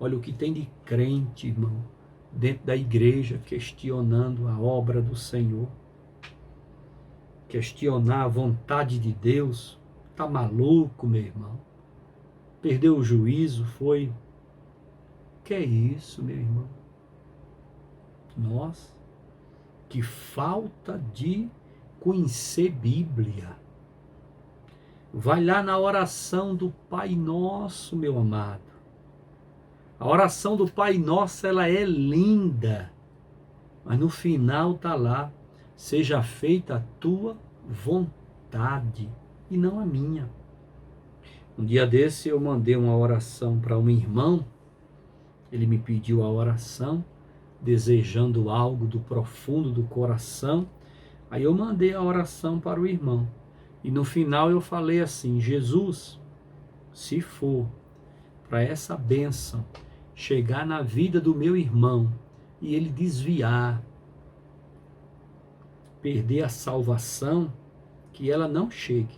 Olha o que tem de crente, irmão, dentro da igreja, questionando a obra do Senhor, questionar a vontade de Deus. Tá maluco, meu irmão? Perdeu o juízo, foi? Que é isso, meu irmão? Nossa, que falta de conhecer Bíblia. Vai lá na oração do Pai Nosso, meu amado. A oração do Pai Nosso, ela é linda. Mas no final está lá: seja feita a tua vontade e não a minha. Um dia desse eu mandei uma oração para um irmão. Ele me pediu a oração, desejando algo do profundo do coração. Aí eu mandei a oração para o irmão. E no final eu falei assim: Jesus, se for para essa bênção chegar na vida do meu irmão e ele desviar, perder a salvação, que ela não chegue.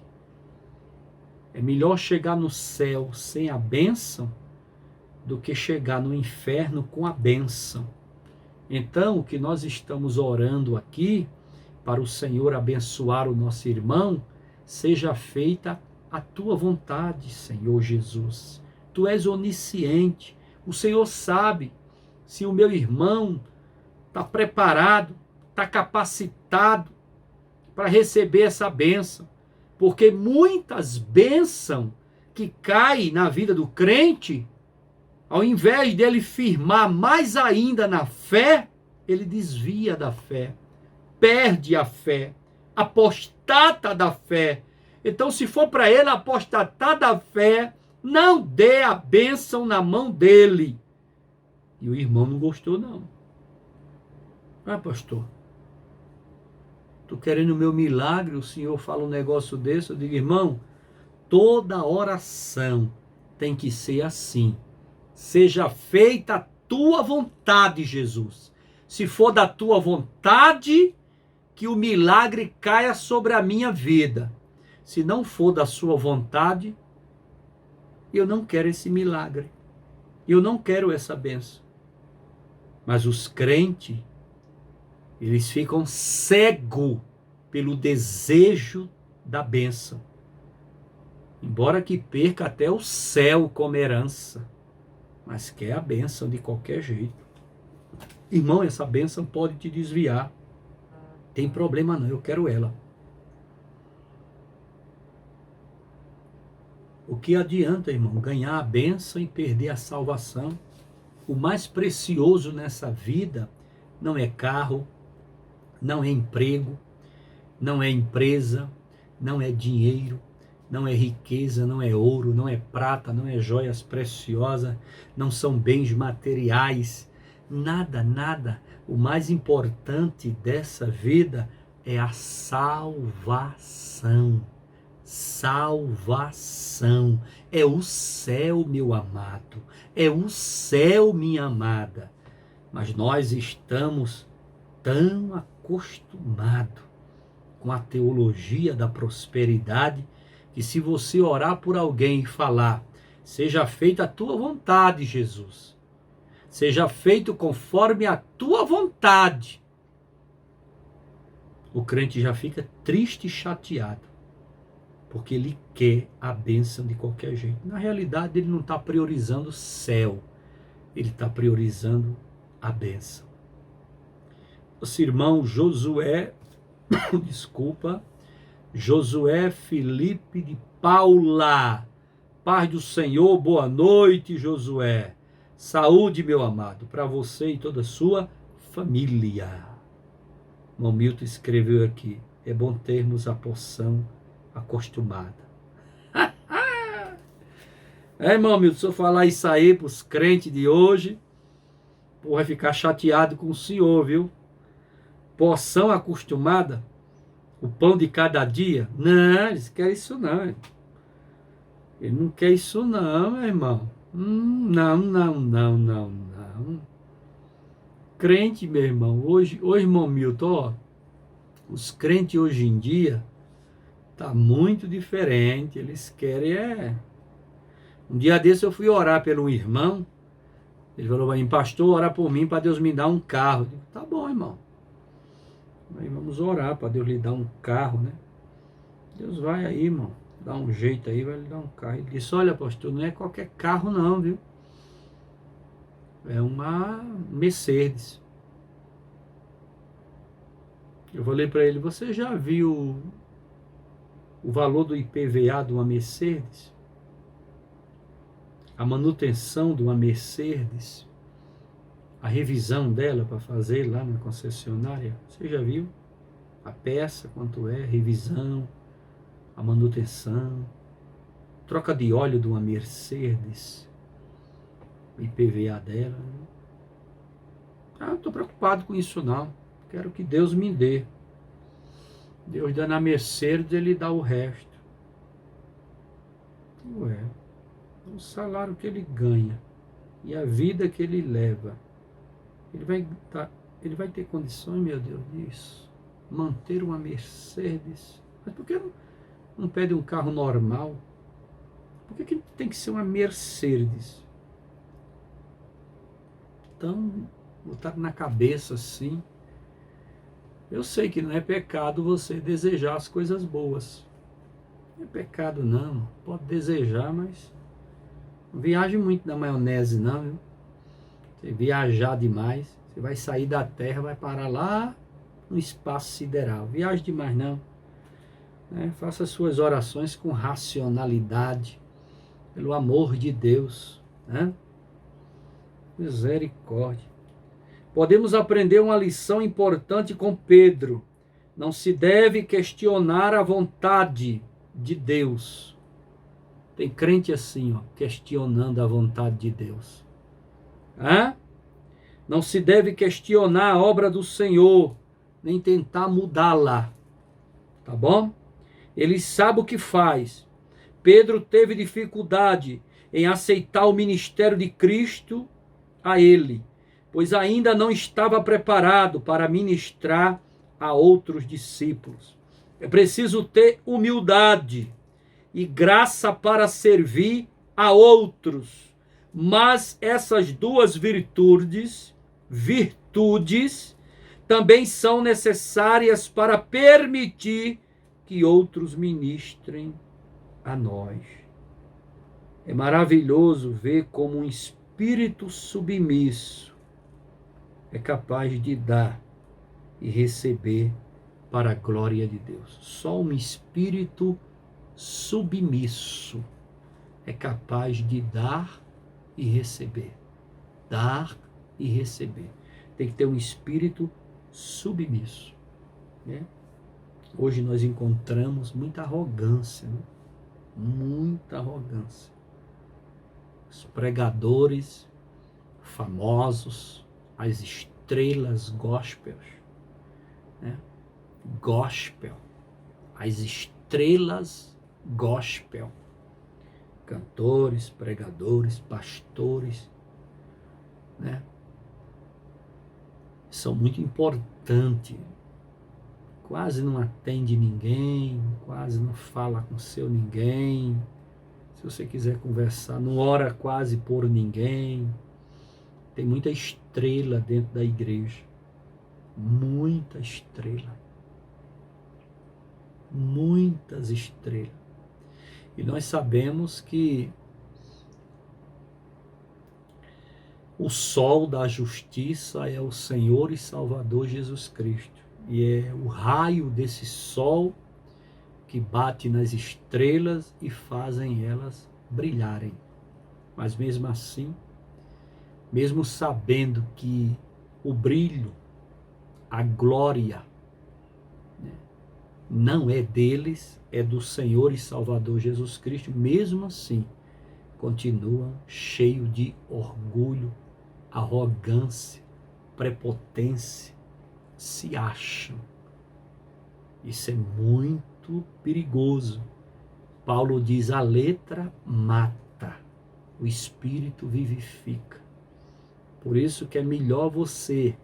É melhor chegar no céu sem a bênção do que chegar no inferno com a bênção. Então, o que nós estamos orando aqui, para o Senhor abençoar o nosso irmão, seja feita a tua vontade, Senhor Jesus. Tu és onisciente, o Senhor sabe se o meu irmão está preparado, está capacitado para receber essa bênção, porque muitas bênçãos que caem na vida do crente, ao invés dele firmar mais ainda na fé, ele desvia da fé, perde a fé, apostata da fé. Então, se for para ele apostatar da fé, não dê a bênção na mão dele. E o irmão não gostou, não. Ah, pastor, estou querendo o meu milagre, o senhor fala um negócio desse. Eu digo: irmão, toda oração tem que ser assim: seja feita a tua vontade, Jesus. Se for da tua vontade, que o milagre caia sobre a minha vida. Se não for da sua vontade, eu não quero esse milagre. Eu não quero essa bênção. Mas os crentes, eles ficam cegos pelo desejo da bênção. Embora que perca até o céu como herança, mas quer a bênção de qualquer jeito. Irmão, essa bênção pode te desviar. Tem problema não, eu quero ela. O que adianta, irmão, ganhar a bênção e perder a salvação? O mais precioso nessa vida não é carro, não é emprego, não é empresa, não é dinheiro, não é riqueza, não é ouro, não é prata, não é joias preciosas, não são bens materiais, nada, nada. O mais importante dessa vida é a salvação. Salvação. É o céu, meu amado. É o céu, minha amada. Mas nós estamos tão acostumados com a teologia da prosperidade, que se você orar por alguém e falar: seja feita a tua vontade, Jesus, seja feito conforme a tua vontade, o crente já fica triste e chateado, porque ele quer a bênção de qualquer jeito. Na realidade, ele não está priorizando o céu, ele está priorizando a bênção. Nosso irmão Josué, desculpa, Josué Felipe de Paula. Paz do Senhor, boa noite, Josué. Saúde, meu amado, para você e toda a sua família. O Milton escreveu aqui: é bom termos a porção acostumada. Irmão Milton, se eu falar isso aí para os crentes de hoje, pô, vai ficar chateado com o senhor, viu? Porção acostumada? O pão de cada dia? Não, eles querem isso não. Ele não quer isso não, meu irmão. Não. Crente, meu irmão, hoje, irmão Milton, ó, os crentes hoje em dia tá muito diferente. Eles querem Um dia desse eu fui orar pelo irmão, Ele falou para mim, pastor, ora por mim para Deus me dar um carro. Eu digo, tá bom, irmão. Aí vamos orar para Deus lhe dar um carro, né? Deus vai aí, irmão, dá um jeito aí, vai lhe dar um carro. Ele disse, olha, pastor, não é qualquer carro não, viu? É uma Mercedes. Eu falei para ele, você já viu o valor do IPVA de uma Mercedes? A manutenção de uma Mercedes? A revisão dela para fazer lá na concessionária? Você já viu? A peça, quanto é, revisão, a manutenção, troca de óleo de uma Mercedes, o IPVA dela. Ah, não estou preocupado com isso não. Quero que Deus me dê. Deus dá na Mercedes, Ele dá o resto. Ué, o salário que ele ganha e a vida que ele leva, ele vai ter condições, meu Deus, disso? Manter uma Mercedes? Mas por que não pede um carro normal? Por que tem que ser uma Mercedes? Então, botar na cabeça assim. Eu sei que não é pecado você desejar as coisas boas. Não é pecado não. Pode desejar, mas não viaje muito na maionese não, viu? Você viajar demais, você vai sair da terra, vai parar lá no espaço sideral. Viaje demais não. Faça suas orações com racionalidade, pelo amor de Deus, né? Misericórdia. Podemos aprender uma lição importante com Pedro. Não se deve questionar a vontade de Deus. Tem crente assim, ó, questionando a vontade de Deus. Não se deve questionar a obra do Senhor, nem tentar mudá-la. Tá bom? Ele sabe o que faz. Pedro teve dificuldade em aceitar o ministério de Cristo a ele, pois ainda não estava preparado para ministrar a outros discípulos. É preciso ter humildade e graça para servir a outros. Mas essas duas virtudes também são necessárias para permitir que outros ministrem a nós. É maravilhoso ver como um espírito submisso é capaz de dar e receber para a glória de Deus. Só um espírito submisso é capaz de dar e receber. Dar e receber. Tem que ter um espírito submisso, né? Hoje nós encontramos muita arrogância, né? Muita arrogância. Os pregadores famosos, as estrelas gospel, né? Gospel, as estrelas gospel, cantores, pregadores, pastores, né? São muito importantes. Quase não atende ninguém, quase não fala com seu ninguém. Se você quiser conversar, não ora quase por ninguém. Tem muita estrela dentro da igreja. Muita estrela. Muitas estrelas. E nós sabemos que o sol da justiça é o Senhor e Salvador Jesus Cristo. E é o raio desse sol que bate nas estrelas e fazem elas brilharem. Mas mesmo assim, mesmo sabendo que o brilho, a glória, né, não é deles, é do Senhor e Salvador Jesus Cristo, mesmo assim, continuam cheios de orgulho, arrogância, prepotência, se acham. Isso é muito perigoso. Paulo diz, a letra mata, o espírito vivifica. Por isso que é melhor você,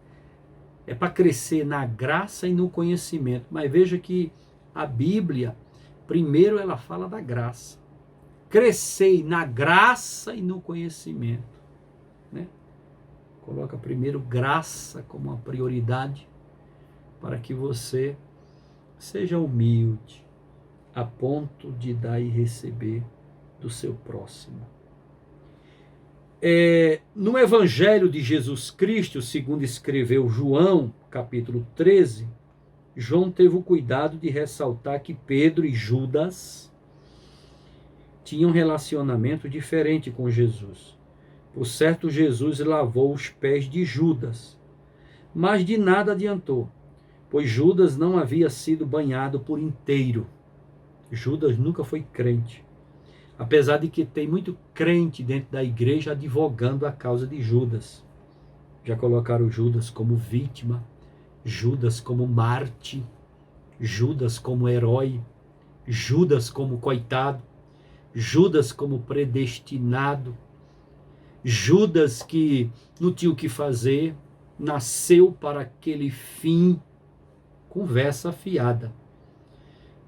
é para crescer na graça e no conhecimento. Mas veja que a Bíblia, primeiro ela fala da graça. Crescei na graça e no conhecimento, né? Coloca primeiro graça como uma prioridade para que você seja humilde a ponto de dar e receber do seu próximo. No Evangelho de Jesus Cristo, segundo escreveu João, capítulo 13, João teve o cuidado de ressaltar que Pedro e Judas tinham um relacionamento diferente com Jesus. Por certo, Jesus lavou os pés de Judas, mas de nada adiantou, pois Judas não havia sido banhado por inteiro. Judas nunca foi crente, apesar de que tem muito crente dentro da igreja advogando a causa de Judas. Já colocaram Judas como vítima, Judas como mártir, Judas como herói, Judas como coitado, Judas como predestinado, Judas que não tinha o que fazer, nasceu para aquele fim. Conversa fiada.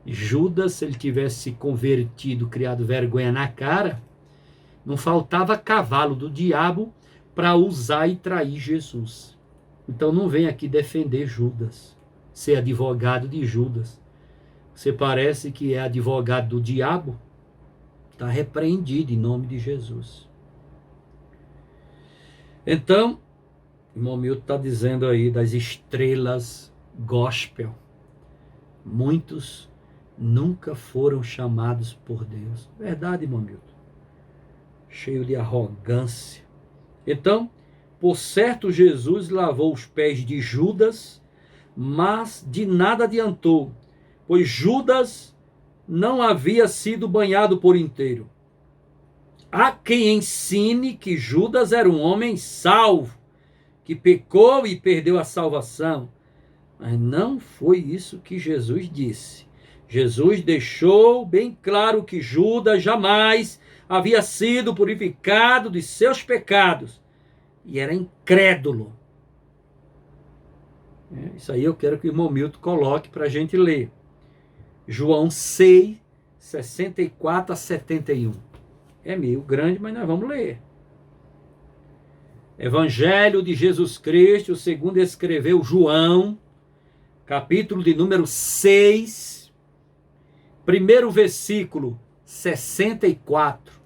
Judas, se ele tivesse se convertido, criado vergonha na cara, não faltava cavalo do diabo para usar e trair Jesus. Então não vem aqui defender Judas, ser advogado de Judas. Você parece que é advogado do diabo? Está repreendido em nome de Jesus. Então, o irmão Milton está dizendo aí das estrelas gospel. Muitos nunca foram chamados por Deus. Verdade, irmão Milton. Cheio de arrogância. Então, por certo, Jesus lavou os pés de Judas, mas de nada adiantou, pois Judas não havia sido banhado por inteiro. Há quem ensine que Judas era um homem salvo, que pecou e perdeu a salvação. Mas não foi isso que Jesus disse. Jesus deixou bem claro que Judas jamais havia sido purificado de seus pecados e era incrédulo. Isso aí eu quero que o irmão Milton coloque para a gente ler. João 6, 64 a 71. É meio grande, mas nós vamos ler. Evangelho de Jesus Cristo, segundo escreveu João, capítulo de número 6, primeiro versículo 64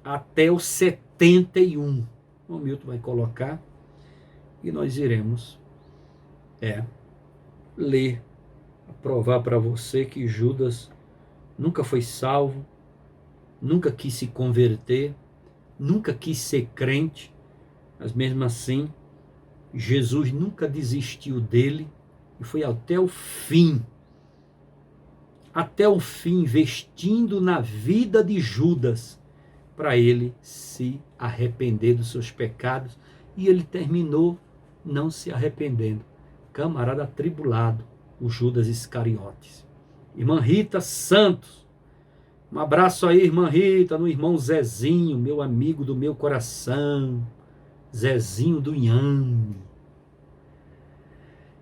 até o 71. O Milton vai colocar e nós iremos ler, provar para você que Judas nunca foi salvo, nunca quis se converter, nunca quis ser crente, mas mesmo assim, Jesus nunca desistiu dele e foi até o fim, investindo na vida de Judas, para ele se arrepender dos seus pecados, e ele terminou não se arrependendo. Camarada atribulado, o Judas Iscariotes. Irmã Rita Santos, um abraço aí, irmã Rita, no irmão Zezinho, meu amigo do meu coração, Zezinho do Inhame.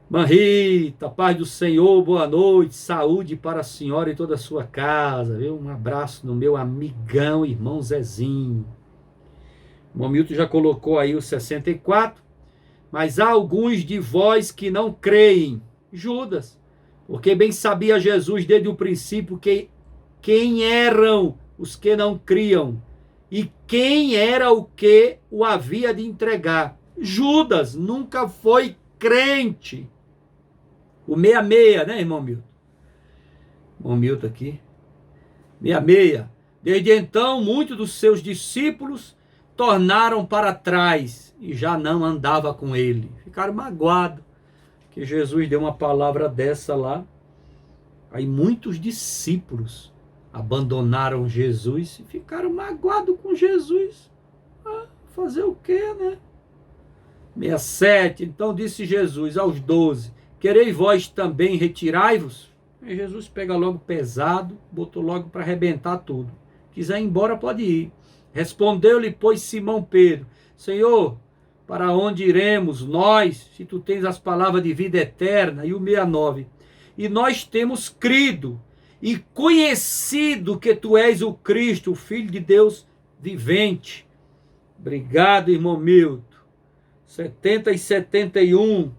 Irmã Rita, paz do Senhor, boa noite, saúde para a senhora e toda a sua casa, viu? Um abraço no meu amigão, irmão Zezinho. O irmão Milton já colocou aí o 64, mas há alguns de vós que não creem, Judas, porque bem sabia Jesus desde o princípio quem eram os que não criam e quem era o que o havia de entregar. Judas nunca foi crente. O 66, né, irmão Milton? Irmão Milton aqui. 66. Desde então, muitos dos seus discípulos tornaram para trás e já não andava com ele. Ficaram magoados que Jesus deu uma palavra dessa lá. Aí muitos discípulos abandonaram Jesus e ficaram magoados com Jesus. Fazer o quê, né? 67. Então disse Jesus aos 12: quereis vós também retirai-vos? E Jesus pega logo pesado, botou logo para arrebentar tudo. Quiser ir embora, pode ir. Respondeu-lhe, pois, Simão Pedro: Senhor, para onde iremos nós, se tu tens as palavras de vida eterna? E o 69. E nós temos crido e conhecido que tu és o Cristo, o Filho de Deus vivente. Obrigado, irmão Milton. 70 e 71.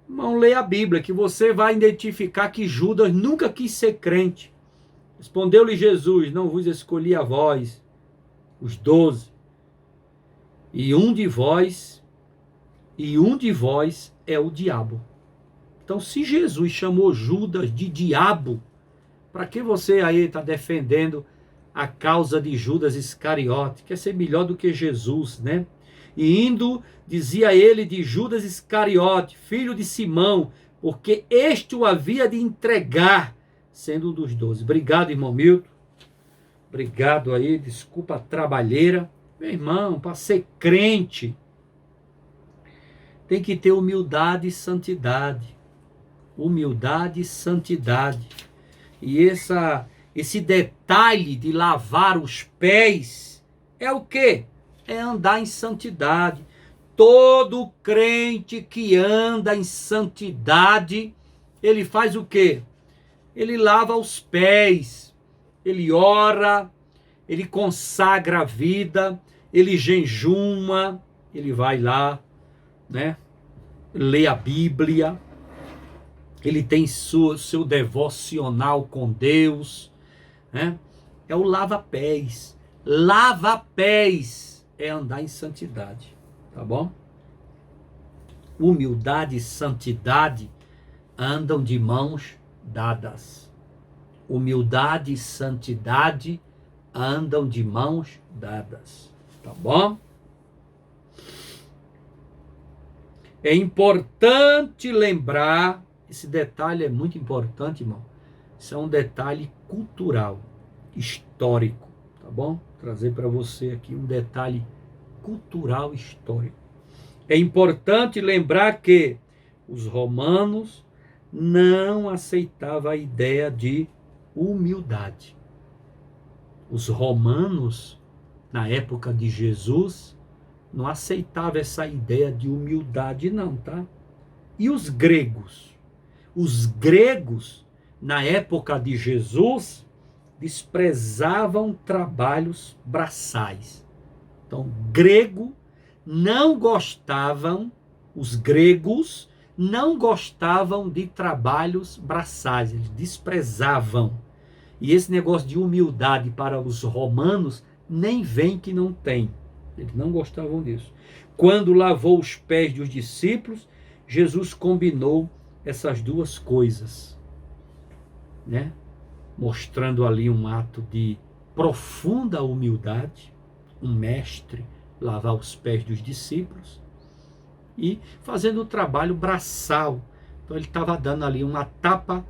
Irmão, leia a Bíblia, que você vai identificar que Judas nunca quis ser crente. Respondeu-lhe Jesus: não vos escolhi a vós, os 12, e um de vós é o diabo. Então, se Jesus chamou Judas de diabo, para que você aí está defendendo a causa de Judas Iscariote? Quer ser melhor do que Jesus, né? E indo, dizia ele de Judas Iscariote, filho de Simão, porque este o havia de entregar, sendo um dos 12. Obrigado, irmão Milton. Obrigado aí, desculpa a trabalheira. Meu irmão, para ser crente, tem que ter humildade e santidade. Humildade e santidade. E esse detalhe de lavar os pés é o quê? É andar em santidade. Todo crente que anda em santidade, ele faz o quê? Ele lava os pés, ele ora, ele consagra a vida, ele jejuma, ele vai lá, né? Lê a Bíblia, ele tem seu devocional com Deus, né? É o lava-pés. Lava-pés é andar em santidade, tá bom? Humildade e santidade andam de mãos dadas. Humildade e santidade andam de mãos dadas, tá bom? É importante lembrar, esse detalhe é muito importante, irmão. Isso é um detalhe cultural, histórico, tá bom? Trazer para você aqui um detalhe cultural histórico. É importante lembrar que os romanos não aceitavam a ideia de humildade. Os romanos, na época de Jesus, não aceitavam essa ideia de humildade não, tá? E os gregos? Os gregos, na época de Jesus, desprezavam trabalhos braçais. Então, os gregos não gostavam de trabalhos braçais, eles desprezavam. E esse negócio de humildade para os romanos nem vem que não tem. Eles não gostavam disso. Quando lavou os pés dos discípulos, Jesus combinou essas duas coisas, né? Mostrando ali um ato de profunda humildade, um mestre lavar os pés dos discípulos e fazendo o trabalho braçal. Então ele estava dando ali uma tapa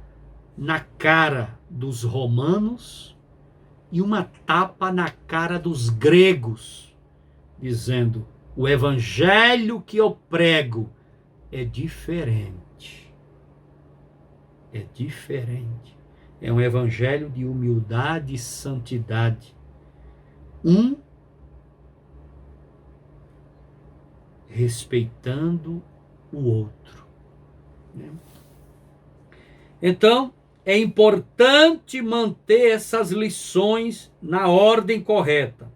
na cara dos romanos e uma tapa na cara dos gregos, dizendo: o evangelho que eu prego é diferente. É diferente. É um evangelho de humildade e santidade. Um respeitando o outro. Então, é importante manter essas lições na ordem correta.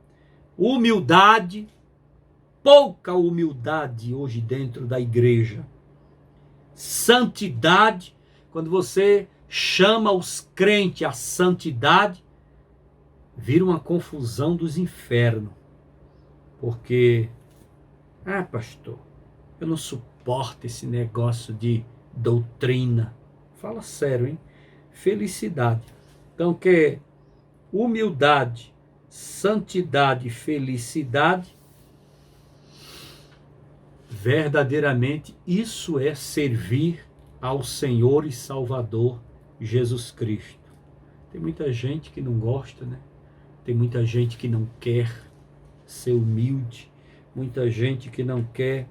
Humildade, pouca humildade hoje dentro da igreja. Santidade, quando você chama os crentes à santidade, vira uma confusão dos infernos. Porque, pastor, eu não suporto esse negócio de doutrina. Fala sério, hein? Felicidade. Então, que humildade, santidade e felicidade, verdadeiramente isso é servir ao Senhor e Salvador Jesus Cristo. Tem muita gente que não gosta, né? Tem muita gente que não quer ser humilde, muita gente que não quer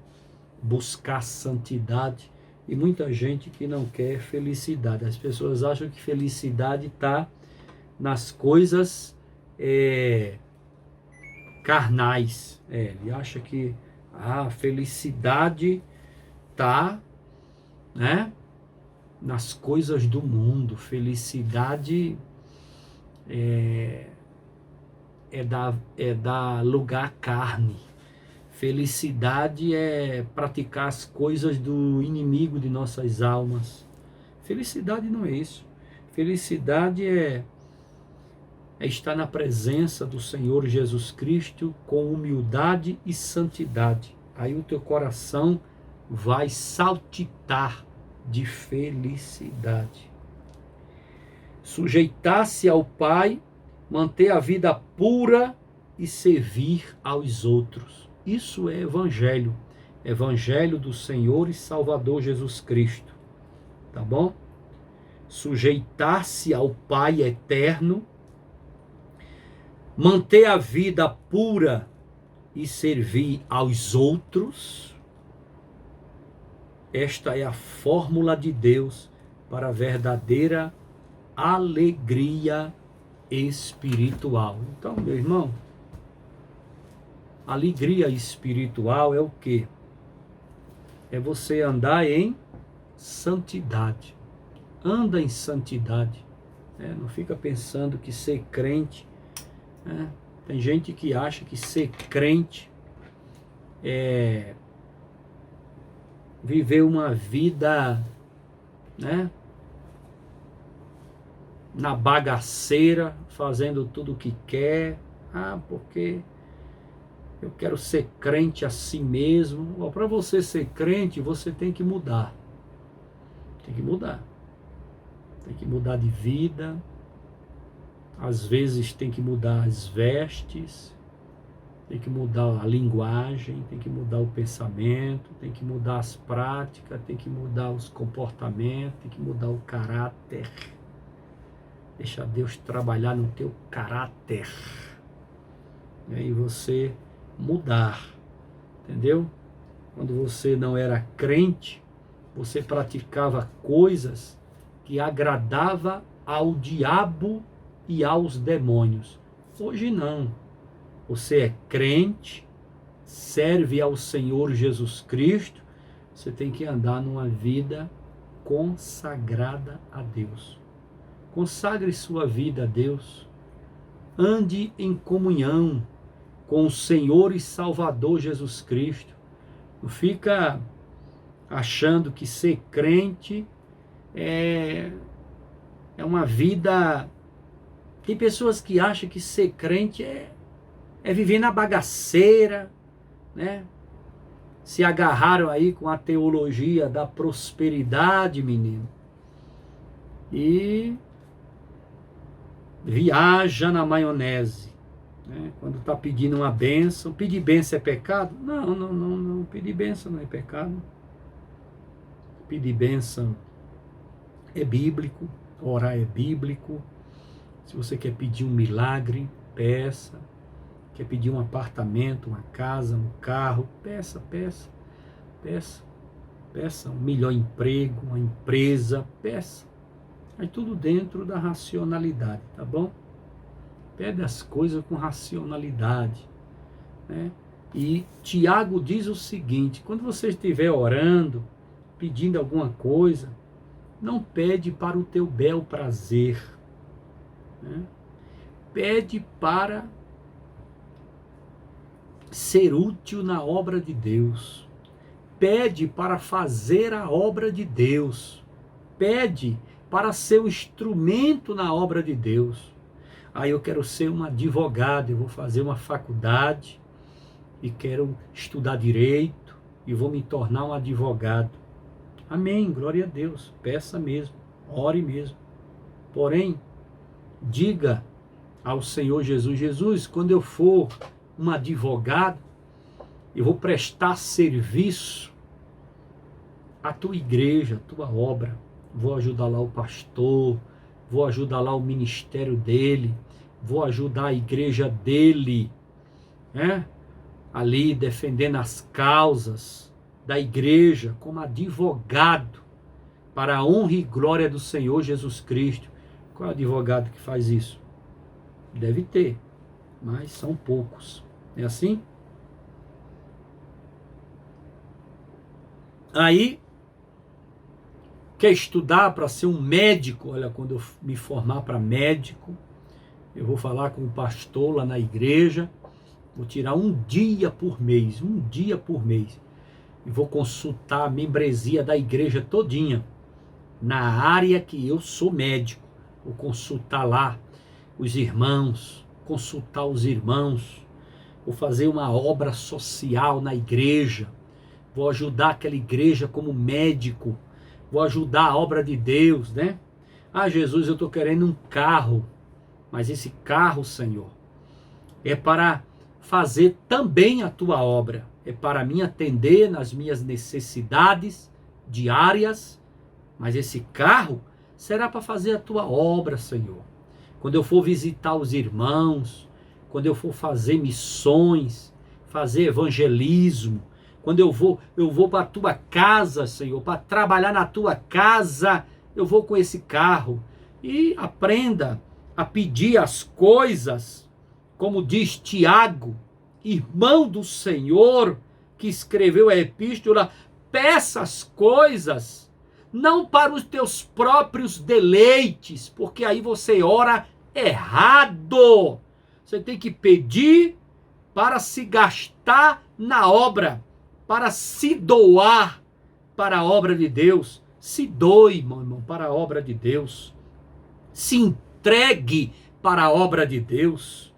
buscar santidade e muita gente que não quer felicidade. As pessoas acham que felicidade está nas coisas carnais. Ele acha que a felicidade está, né, nas coisas do mundo. Felicidade é dar lugar à carne. Felicidade é praticar as coisas do inimigo de nossas almas. Felicidade não é isso. Felicidade é estar na presença do Senhor Jesus Cristo com humildade e santidade. Aí o teu coração vai saltitar de felicidade. Sujeitar-se ao Pai, manter a vida pura e servir aos outros. Isso é evangelho. Evangelho do Senhor e Salvador Jesus Cristo. Tá bom? Sujeitar-se ao Pai eterno, manter a vida pura e servir aos outros. Esta é a fórmula de Deus para a verdadeira alegria espiritual. Então, meu irmão, alegria espiritual é o quê? É você andar em santidade. Anda em santidade. Não fica pensando que ser crente... Tem gente que acha que ser crente é viver uma vida, na bagaceira, fazendo tudo o que quer. Porque eu quero ser crente assim mesmo. Para você ser crente, você tem que mudar. Tem que mudar. Tem que mudar de vida. Às vezes tem que mudar as vestes, tem que mudar a linguagem, tem que mudar o pensamento, tem que mudar as práticas, tem que mudar os comportamentos, tem que mudar o caráter. Deixa Deus trabalhar no teu caráter. E você mudar, entendeu? Quando você não era crente, você praticava coisas que agradavam ao diabo e aos demônios. Hoje não. Você é crente, serve ao Senhor Jesus Cristo, você tem que andar numa vida consagrada a Deus. Consagre sua vida a Deus. Ande em comunhão com o Senhor e Salvador Jesus Cristo. Não fica achando que ser crente é uma vida... Tem pessoas que acham que ser crente é viver na bagaceira, Se agarraram aí com a teologia da prosperidade, menino. E viaja na maionese. Quando está pedindo uma bênção. Pedir bênção é pecado? Não. Pedir bênção não é pecado. Pedir bênção é bíblico. Orar é bíblico. Se você quer pedir um milagre, peça. Quer pedir um apartamento, uma casa, um carro, peça. Peça um melhor emprego, uma empresa, peça. Aí tudo dentro da racionalidade, tá bom? Pede as coisas com racionalidade, E Tiago diz o seguinte: quando você estiver orando, pedindo alguma coisa, não pede para o teu bel prazer, Pede para ser útil na obra de Deus. Pede para fazer a obra de Deus. Pede para ser um instrumento na obra de Deus. Eu quero ser um advogado, eu vou fazer uma faculdade e quero estudar direito e vou me tornar um advogado. Amém, glória a Deus. Peça mesmo, ore mesmo. Porém, diga ao Senhor Jesus, quando eu for um advogado, eu vou prestar serviço à tua igreja, à tua obra. Vou ajudar lá o pastor, vou ajudar lá o ministério dele, vou ajudar a igreja dele, ali defendendo as causas da igreja como advogado para a honra e glória do Senhor Jesus Cristo. Qual é o advogado que faz isso? Deve ter, mas são poucos. É assim? Aí, quer estudar para ser um médico? Olha, quando eu me formar para médico, eu vou falar com o pastor lá na igreja, Vou tirar um dia por mês, e vou consultar a membresia da igreja todinha, na área que eu sou médico. Vou consultar lá os irmãos, vou fazer uma obra social na igreja, vou ajudar aquela igreja como médico, vou ajudar a obra de Deus, né? Ah, Jesus, eu estou querendo um carro, mas esse carro, Senhor, é para fazer também a tua obra, é para mim atender nas minhas necessidades diárias, mas esse carro será para fazer a tua obra, Senhor. Quando eu for visitar os irmãos, quando eu for fazer missões, fazer evangelismo, quando eu vou para a tua casa, Senhor, para trabalhar na tua casa, eu vou com esse carro. E aprenda a pedir as coisas, como diz Tiago, irmão do Senhor, que escreveu a epístola, peça as coisas, não para os teus próprios deleites, porque aí você ora errado. Você tem que pedir para se gastar na obra, para se doar para a obra de Deus. Se doe, meu irmão, para a obra de Deus. Se entregue para a obra de Deus.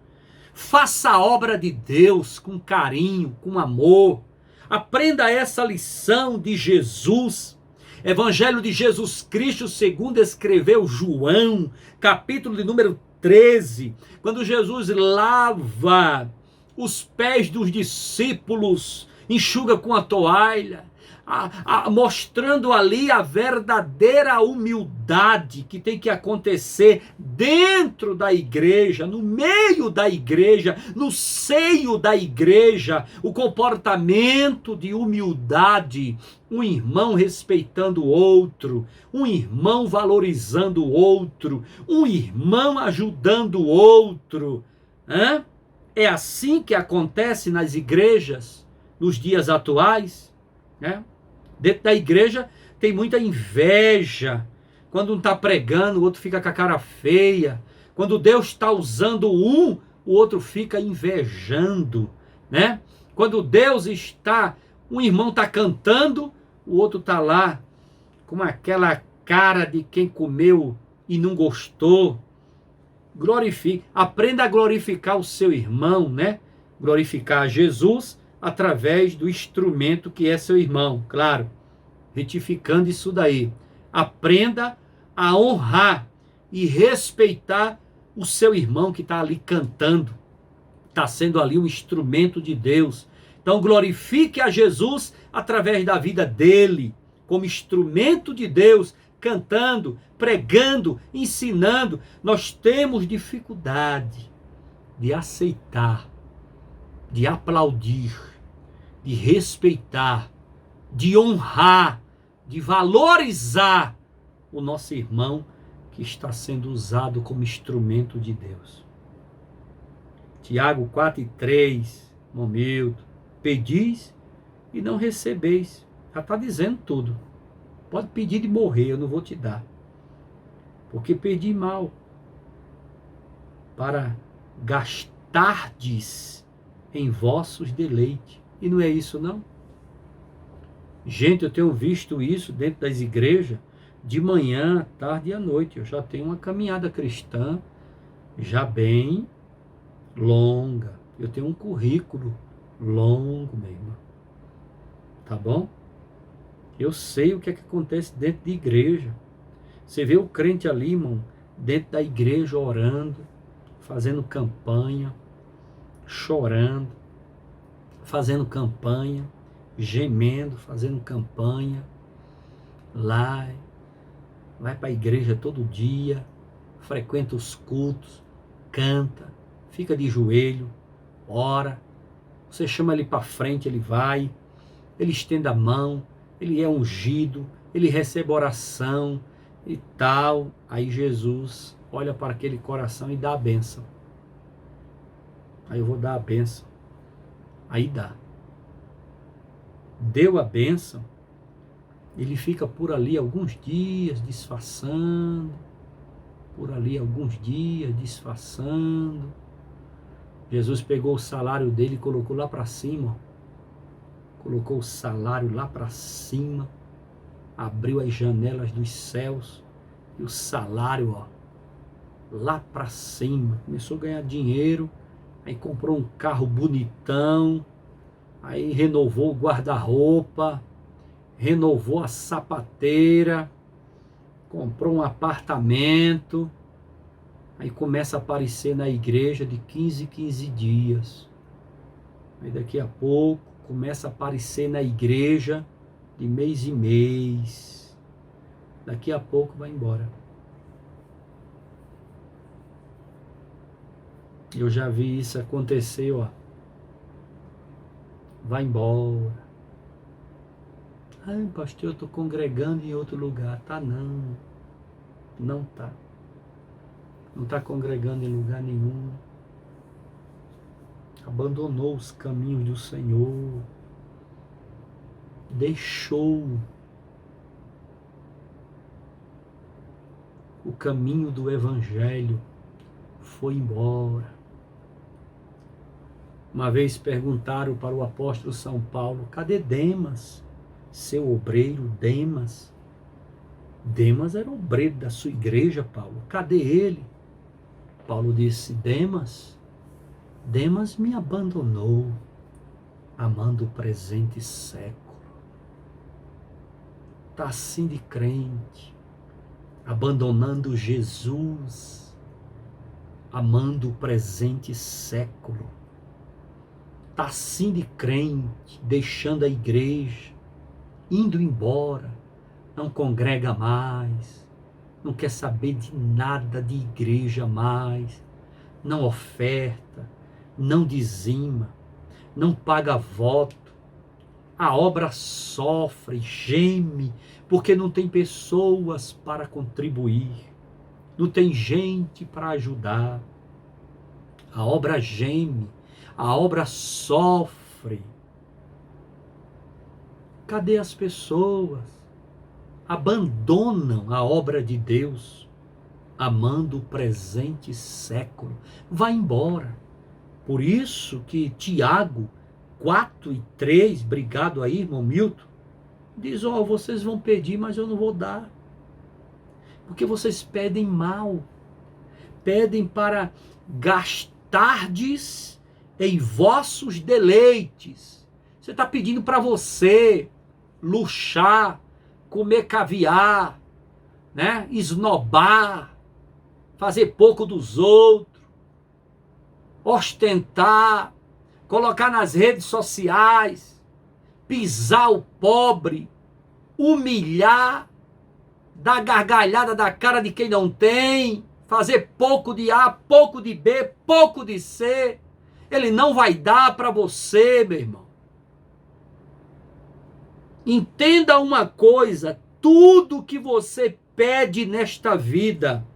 Faça a obra de Deus com carinho, com amor. Aprenda essa lição de Jesus. Evangelho de Jesus Cristo, segundo escreveu João, capítulo de número 13, quando Jesus lava os pés dos discípulos, enxuga com a toalha, mostrando ali a verdadeira humildade que tem que acontecer dentro da igreja, no meio da igreja, no seio da igreja, o comportamento de humildade, um irmão respeitando o outro, um irmão valorizando o outro, um irmão ajudando o outro. É assim que acontece nas igrejas nos dias atuais, né? Dentro da igreja tem muita inveja. Quando um está pregando, o outro fica com a cara feia. Quando Deus está usando um, o outro fica invejando, né? Quando Deus está, um irmão está cantando, o outro está lá com aquela cara de quem comeu e não gostou. Glorifique, aprenda a glorificar o seu irmão, né? Glorificar a Jesus através do instrumento que é seu irmão, claro, retificando isso daí. Aprenda a honrar e respeitar o seu irmão que está ali cantando, está sendo ali um instrumento de Deus. Então glorifique a Jesus através da vida dele, como instrumento de Deus, cantando, pregando, ensinando. Nós temos dificuldade de aceitar, de aplaudir, de respeitar, de honrar, de valorizar o nosso irmão que está sendo usado como instrumento de Deus. Tiago 4:3, Momilton, pedis e não recebeis. Já está dizendo tudo. Pode pedir de morrer, eu não vou te dar. Porque pedi mal para gastardes em vossos deleites. E não é isso não? Gente, eu tenho visto isso dentro das igrejas, de manhã, tarde e à noite. Eu já tenho uma caminhada cristã, já bem longa. Eu tenho um currículo longo, meu irmão. Tá bom? Eu sei o que é que acontece dentro de igreja. Você vê o crente ali, irmão, dentro da igreja orando, fazendo campanha, chorando, fazendo campanha, gemendo, fazendo campanha, lá, vai para a igreja todo dia, frequenta os cultos, canta, fica de joelho, ora, você chama ele para frente, ele vai, ele estende a mão, ele é ungido, ele recebe oração e tal. Aí Jesus olha para aquele coração e dá a bênção. Aí eu vou dar a bênção. Aí dá. Deu a bênção, ele fica por ali alguns dias disfarçando, Jesus pegou o salário dele e colocou lá para cima, colocou o salário lá para cima, abriu as janelas dos céus e o salário, lá para cima. Começou a ganhar dinheiro, aí comprou um carro bonitão, aí renovou o guarda-roupa, renovou a sapateira, comprou um apartamento, aí começa a aparecer na igreja de 15 em 15 dias. Aí daqui a pouco começa a aparecer na igreja de mês em mês. Daqui a pouco vai embora. Eu já vi isso acontecer, vai embora. Ai, pastor, eu estou congregando em outro lugar. Tá não. Não tá. Não está congregando em lugar nenhum. Abandonou os caminhos do Senhor. Deixou o caminho do Evangelho. Foi embora. Uma vez perguntaram para o apóstolo São Paulo: cadê Demas? Seu obreiro Demas. Demas era obreiro da sua igreja, Paulo. Cadê ele? Paulo disse: Demas me abandonou, amando o presente século. Está assim de crente, abandonando Jesus, amando o presente século. Está assim de crente, deixando a igreja, indo embora, não congrega mais, não quer saber de nada de igreja mais, não oferta, não dizima, não paga voto. A obra sofre, geme, porque não tem pessoas para contribuir, não tem gente para ajudar. A obra geme, a obra sofre. Cadê as pessoas? Abandonam a obra de Deus, amando o presente século. Vai embora. Por isso que Tiago 4:3, obrigado aí, irmão Milton, diz: vocês vão pedir, mas eu não vou dar. Porque vocês pedem mal. Pedem para gastardes em vossos deleites. Você está pedindo para você luxar, comer caviar, né? Esnobar, fazer pouco dos outros, ostentar, colocar nas redes sociais, pisar o pobre, humilhar, dar gargalhada da cara de quem não tem, fazer pouco de A, pouco de B, pouco de C. Ele não vai dar para você, meu irmão. Entenda uma coisa: tudo que você pede nesta vida,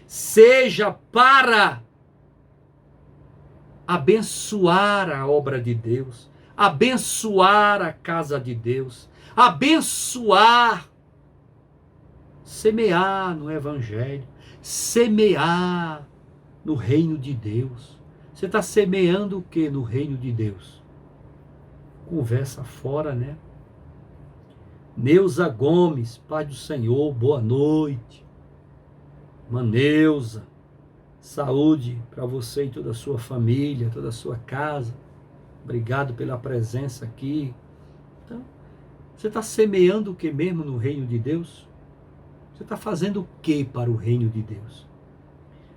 seja para abençoar a obra de Deus, abençoar a casa de Deus, abençoar, semear no Evangelho, semear no reino de Deus. Você está semeando o que no reino de Deus? Conversa fora, né? Neuza Gomes, Pai do Senhor, boa noite. Maneuza, saúde para você e toda a sua família, toda a sua casa. Obrigado pela presença aqui. Então, você está semeando o que mesmo no reino de Deus? Você está fazendo o que para o reino de Deus?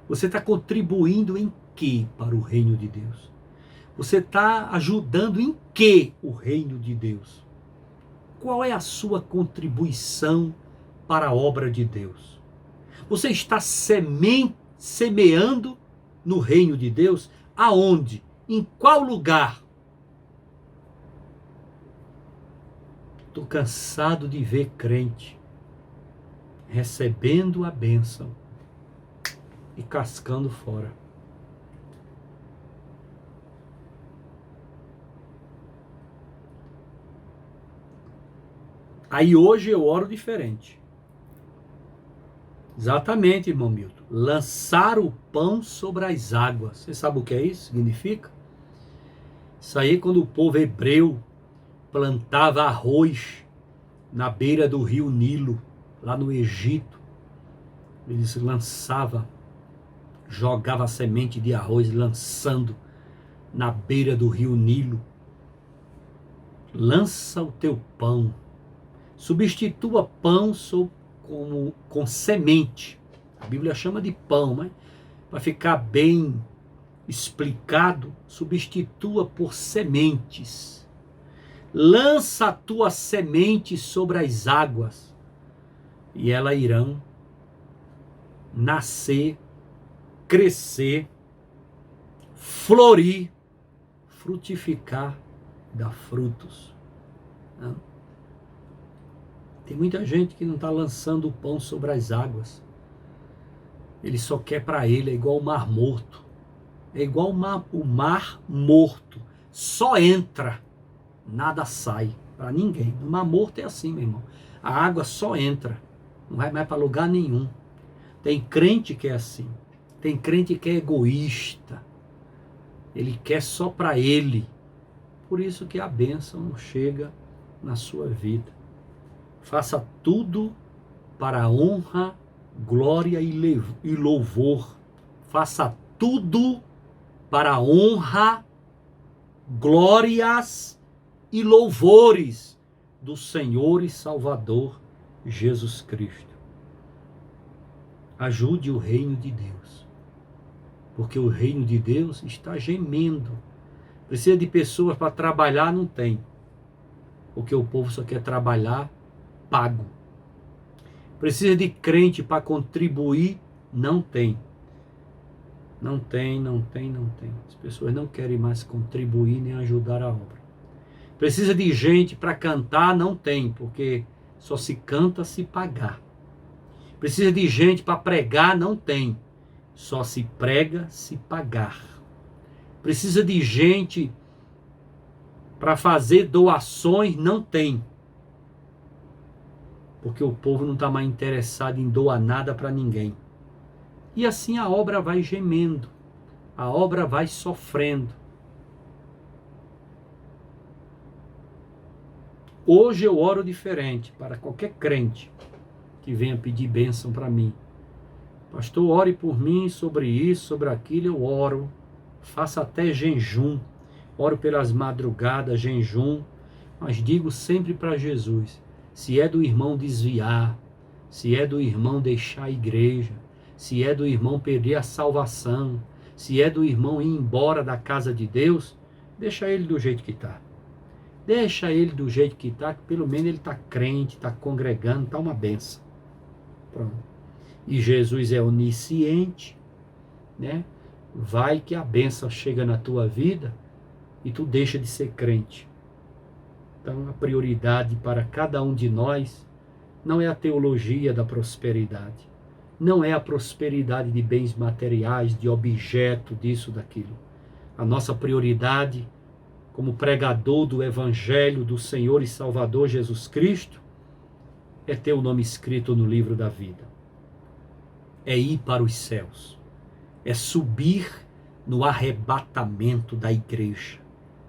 Você está contribuindo em que para o reino de Deus? Você está ajudando em que o reino de Deus? Qual é a sua contribuição para a obra de Deus? Você está semeando no reino de Deus? Aonde? Em qual lugar? Estou cansado de ver crente recebendo a bênção e cascando fora. Aí hoje eu oro diferente. Exatamente, irmão Milton. lançar o pão sobre as águas. Você sabe o que é isso? Significa? Isso aí é quando o povo hebreu plantava arroz na beira do rio Nilo, lá no Egito. Eles lançavam, jogavam a semente de arroz, lançando na beira do rio Nilo. Lança o teu pão. Substitua pão com semente. A Bíblia chama de pão, mas para ficar bem explicado, substitua por sementes. Lança a tua semente sobre as águas e elas irão nascer, crescer, florir, frutificar, dar frutos. Não? Tem muita gente que não está lançando o pão sobre as águas. Ele só quer para ele, é igual o mar morto. É igual o mar morto. Só entra, nada sai para ninguém. O mar morto é assim, meu irmão. A água só entra, não vai mais para lugar nenhum. Tem crente que é assim. Tem crente que é egoísta. Ele quer só para ele. Por isso que a bênção não chega na sua vida. Faça tudo para a honra, glória e louvor. Faça tudo para a honra, glórias e louvores do Senhor e Salvador Jesus Cristo. Ajude o reino de Deus, porque o reino de Deus está gemendo. Precisa de pessoas para trabalhar, não tem, porque o povo só quer trabalhar pago. Precisa de crente para contribuir, não tem. Não tem. As pessoas não querem mais contribuir nem ajudar a obra. Precisa de gente para cantar, não tem, porque só se canta se pagar. Precisa de gente para pregar, não tem, só se prega se pagar. Precisa de gente para fazer doações, não tem, porque o povo não está mais interessado em doar nada para ninguém. E assim a obra vai gemendo, a obra vai sofrendo. Hoje eu oro diferente para qualquer crente que venha pedir bênção para mim. Pastor, ore por mim sobre isso, sobre aquilo, eu oro. Faça até jejum. Oro pelas madrugadas, jejum. Mas digo sempre para Jesus, se é do irmão desviar, se é do irmão deixar a igreja, se é do irmão perder a salvação, se é do irmão ir embora da casa de Deus, deixa ele do jeito que está. Deixa ele do jeito que está, que pelo menos ele está crente, está congregando, está uma benção. Pronto. E Jesus é onisciente, né? Vai que a benção chega na tua vida e tu deixa de ser crente. Então a prioridade para cada um de nós não é a teologia da prosperidade, não é a prosperidade de bens materiais, de objeto, disso, daquilo. A nossa prioridade como pregador do Evangelho do Senhor e Salvador Jesus Cristo é ter o nome escrito no livro da vida. É ir para os céus. É subir no arrebatamento da igreja.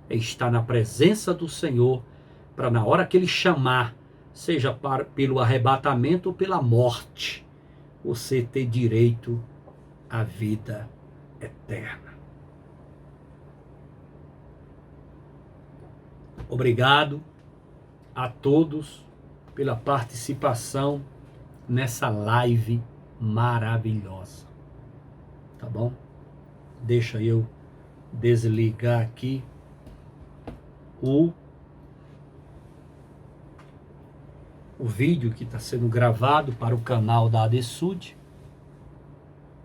É estar na presença do Senhor para na hora que Ele chamar, seja pelo arrebatamento ou pela morte, você ter direito à vida eterna. Obrigado a todos pela participação nessa live maravilhosa. Tá bom? Deixa eu desligar aqui o vídeo que está sendo gravado para o canal da ADSUD.